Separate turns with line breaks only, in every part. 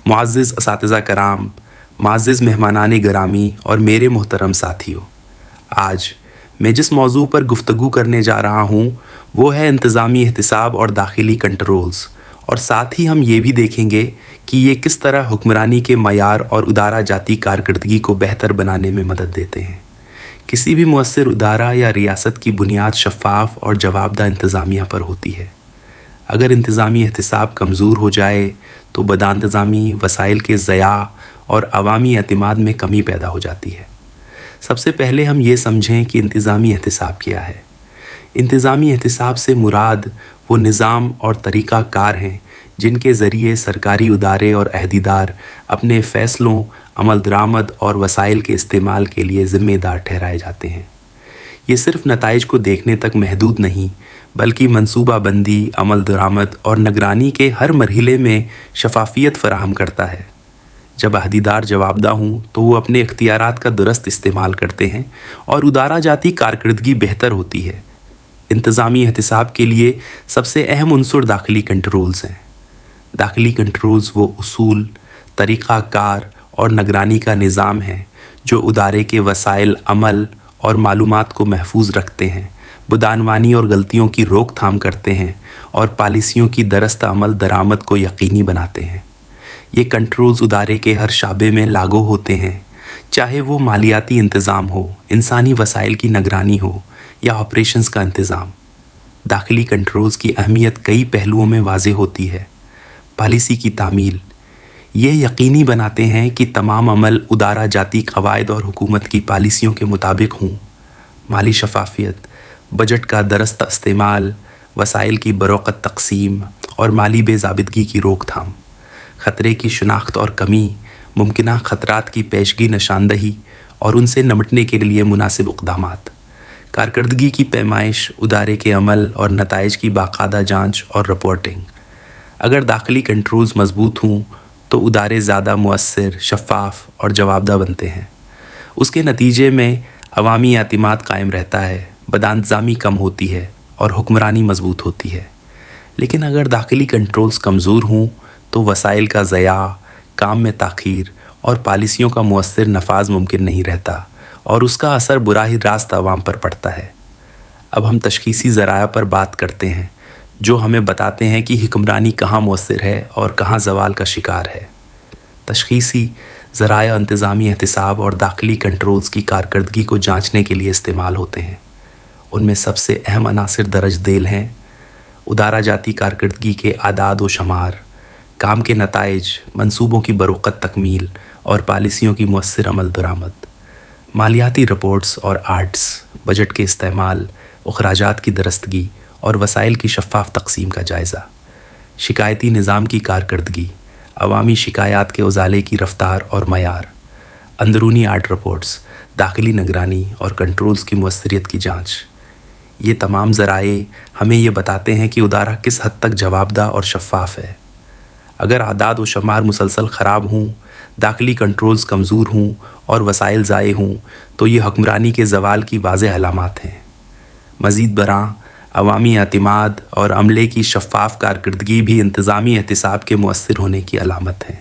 معزز اساتذہ کرام، معزز مہمانان گرامی اور میرے محترم ساتھیوں، آج میں جس موضوع پر گفتگو کرنے جا رہا ہوں وہ ہے انتظامی احتساب اور داخلی کنٹرولز، اور ساتھ ہی ہم یہ بھی دیکھیں گے کہ یہ کس طرح حکمرانی کے معیار اور ادارہ جاتی کارکردگی کو بہتر بنانے میں مدد دیتے ہیں۔ کسی بھی مؤثر ادارہ یا ریاست کی بنیاد شفاف اور جوابدہ انتظامیہ پر ہوتی ہے۔ اگر انتظامی احتساب کمزور ہو جائے تو بدانتظامی، وسائل کے ضیاع اور عوامی اعتماد میں کمی پیدا ہو جاتی ہے۔ سب سے پہلے ہم یہ سمجھیں کہ انتظامی احتساب کیا ہے۔ انتظامی احتساب سے مراد وہ نظام اور طریقہ کار ہیں جن کے ذریعے سرکاری ادارے اور عہدیدار اپنے فیصلوں، عمل درآمد اور وسائل کے استعمال کے لیے ذمہ دار ٹھہرائے جاتے ہیں۔ یہ صرف نتائج کو دیکھنے تک محدود نہیں بلکہ منصوبہ بندی، عمل درآمد اور نگرانی کے ہر مرحلے میں شفافیت فراہم کرتا ہے۔ جب عہدیدار جوابدہ ہوں تو وہ اپنے اختیارات کا درست استعمال کرتے ہیں اور ادارہ جاتی کارکردگی بہتر ہوتی ہے۔ انتظامی احتساب کے لیے سب سے اہم عنصر داخلی کنٹرولز ہیں۔ داخلی کنٹرولز وہ اصول، طریقہ کار اور نگرانی کا نظام ہے جو ادارے کے وسائل، عمل اور معلومات کو محفوظ رکھتے ہیں، بدعنوانی اور غلطیوں کی روک تھام کرتے ہیں اور پالیسیوں کی درست عمل درآمد کو یقینی بناتے ہیں۔ یہ کنٹرولز ادارے کے ہر شعبے میں لاگو ہوتے ہیں، چاہے وہ مالیاتی انتظام ہو، انسانی وسائل کی نگرانی ہو یا آپریشنز کا انتظام۔ داخلی کنٹرولز کی اہمیت کئی پہلوؤں میں واضح ہوتی ہے۔ پالیسی کی تعمیل، یہ یقینی بناتے ہیں کہ تمام عمل ادارہ جاتی قواعد اور حکومت کی پالیسیوں کے مطابق ہوں۔ مالی شفافیت، بجٹ کا درست استعمال، وسائل کی بروقت تقسیم اور مالی بے ضابطگی کی روک تھام۔ خطرے کی شناخت اور کمی، ممکنہ خطرات کی پیشگی نشاندہی اور ان سے نمٹنے کے لیے مناسب اقدامات۔ کارکردگی کی پیمائش، ادارے کے عمل اور نتائج کی باقاعدہ جانچ اور رپورٹنگ۔ اگر داخلی کنٹرولز مضبوط ہوں تو ادارے زیادہ مؤثر، شفاف اور جوابدہ بنتے ہیں۔ اس کے نتیجے میں عوامی اعتماد قائم رہتا ہے، بدانتظامی کم ہوتی ہے اور حکمرانی مضبوط ہوتی ہے۔ لیکن اگر داخلی کنٹرولز کمزور ہوں تو وسائل کا ضیاع، کام میں تاخیر اور پالیسیوں کا مؤثر نفاذ ممکن نہیں رہتا اور اس کا اثر براہ راست عوام پر پڑتا ہے۔ اب ہم تشخیصی ذرائع پر بات کرتے ہیں جو ہمیں بتاتے ہیں کہ حکمرانی کہاں مؤثر ہے اور کہاں زوال کا شکار ہے۔ تشخیصی ذرائع انتظامی احتساب اور داخلی کنٹرولز کی کارکردگی کو جانچنے کے لیے استعمال ہوتے ہیں۔ ان میں سب سے اہم عناصر درج ذیل ہیں: ادارہ جاتی کارکردگی کے اعداد و شمار، کام کے نتائج، منصوبوں کی بروقت تکمیل اور پالیسیوں کی مؤثر عمل درآمد، مالیاتی رپورٹس اور آرٹس، بجٹ کے استعمال، اخراجات کی درستگی اور وسائل کی شفاف تقسیم کا جائزہ، شکایتی نظام کی کارکردگی، عوامی شکایات کے ازالے کی رفتار اور معیار، اندرونی آڈٹ رپورٹس، داخلی نگرانی اور کنٹرولز کی مؤثریت کی جانچ۔ یہ تمام ذرائع ہمیں یہ بتاتے ہیں کہ ادارہ کس حد تک جوابدہ اور شفاف ہے۔ اگر اعداد و شمار مسلسل خراب ہوں، داخلی کنٹرولز کمزور ہوں اور وسائل ضائع ہوں تو یہ حکمرانی کے زوال کی واضح علامات ہیں۔ مزید برآں، عوامی اعتماد اور عملے کی شفاف کارکردگی بھی انتظامی احتساب کے مؤثر ہونے کی علامت ہے۔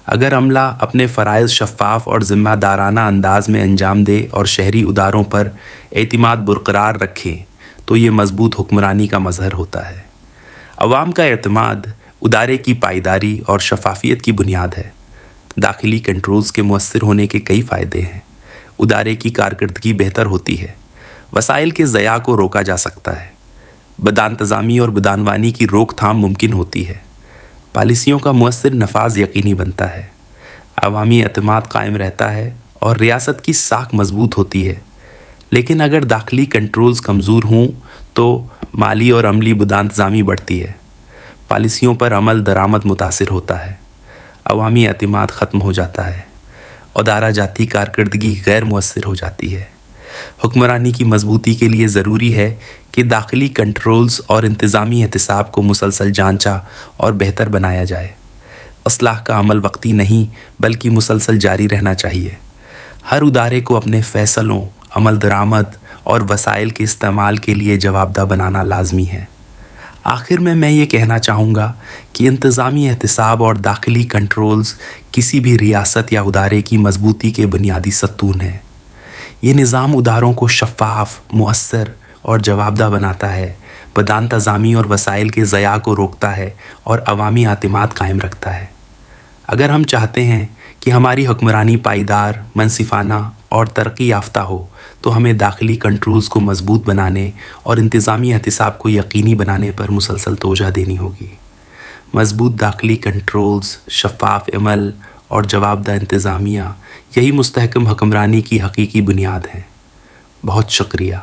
اگر عملہ اپنے فرائض شفاف اور ذمہ دارانہ انداز میں انجام دے اور شہری اداروں پر اعتماد برقرار رکھے تو یہ مضبوط حکمرانی کا مظہر ہوتا ہے۔ عوام کا اعتماد ادارے کی پائیداری اور شفافیت کی بنیاد ہے۔ داخلی کنٹرولز کے مؤثر ہونے کے کئی فائدے ہیں۔ ادارے کی کارکردگی بہتر ہوتی ہے، وسائل کے ضیاع کو روکا جا سکتا ہے، بدانتظامی اور بدعنوانی کی روک تھام ممکن ہوتی ہے، پالیسیوں کا مؤثر نفاذ یقینی بنتا ہے، عوامی اعتماد قائم رہتا ہے اور ریاست کی ساکھ مضبوط ہوتی ہے۔ لیکن اگر داخلی کنٹرولز کمزور ہوں تو مالی اور عملی بدانتظامی بڑھتی ہے، پالیسیوں پر عمل درآمد متاثر ہوتا ہے، عوامی اعتماد ختم ہو جاتا ہے، ادارہ جاتی کارکردگی غیر مؤثر ہو جاتی ہے۔ حکمرانی کی مضبوطی کے لیے ضروری ہے کہ داخلی کنٹرولز اور انتظامی احتساب کو مسلسل جانچا اور بہتر بنایا جائے۔ اصلاح کا عمل وقتی نہیں بلکہ مسلسل جاری رہنا چاہیے۔ ہر ادارے کو اپنے فیصلوں، عمل درآمد اور وسائل کے استعمال کے لیے جوابدہ بنانا لازمی ہے۔ آخر میں یہ کہنا چاہوں گا کہ انتظامی احتساب اور داخلی کنٹرولز کسی بھی ریاست یا ادارے کی مضبوطی کے بنیادی ستون ہیں۔ یہ نظام اداروں کو شفاف، مؤثر اور جوابدہ بناتا ہے، بدانتظامی اور وسائل کے ضیاع کو روکتا ہے اور عوامی اعتماد قائم رکھتا ہے۔ اگر ہم چاہتے ہیں کہ ہماری حکمرانی پائیدار، منصفانہ اور ترقی یافتہ ہو تو ہمیں داخلی کنٹرولز کو مضبوط بنانے اور انتظامی احتساب کو یقینی بنانے پر مسلسل توجہ دینی ہوگی۔ مضبوط داخلی کنٹرولز، شفاف عمل اور جوابدہ انتظامیہ، یہی مستحکم حکمرانی کی حقیقی بنیاد ہیں۔ بہت شکریہ۔